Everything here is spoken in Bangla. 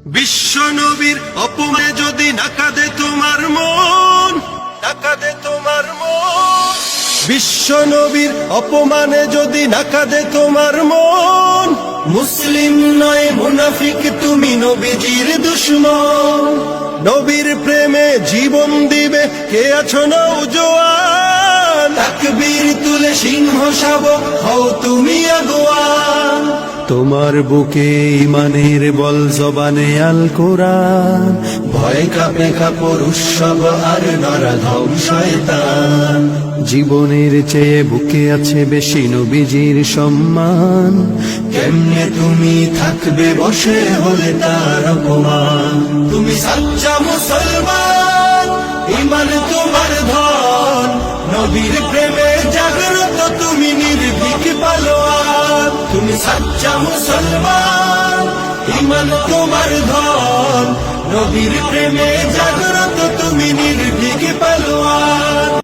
বিশ্ব নবীর অপমানে যদি না কাঁদে তোমার মন, না কাঁদে তোমার মন। বিশ্ব নবীর অপমানে যদি না কাঁদে তোমার মন, মুসলিম নয় মুনাফিক তুমি, নবীজির দুশমন। নবীর প্রেমে জীবন দিবে কে আছো নওজোয়ান, তাকবীর তুলে সিংহ শাবক হও তুমি আগুয়ান। তোমার বুকে ইমানের বল, জবানে আল কোরআন, ভয় কাঁপে কাপড় উৎসব আর নরাধম শয়তান। জীবনের চেয়ে বুকে আছে বেশি নবীজির সম্মান, কেমনে তুমি থাকবে বসে হলে তার অপমান। তুমি সাচ্চা মুসলমান, ইমান তোমার ধন, নবীর প্রেমে জাগ্রত তুমি নির্ভীক পালোয়ান। তুমি সাচ্চা মুসলমান, ইমান তোমার ধন, নবীর প্রেমে জাগ্রত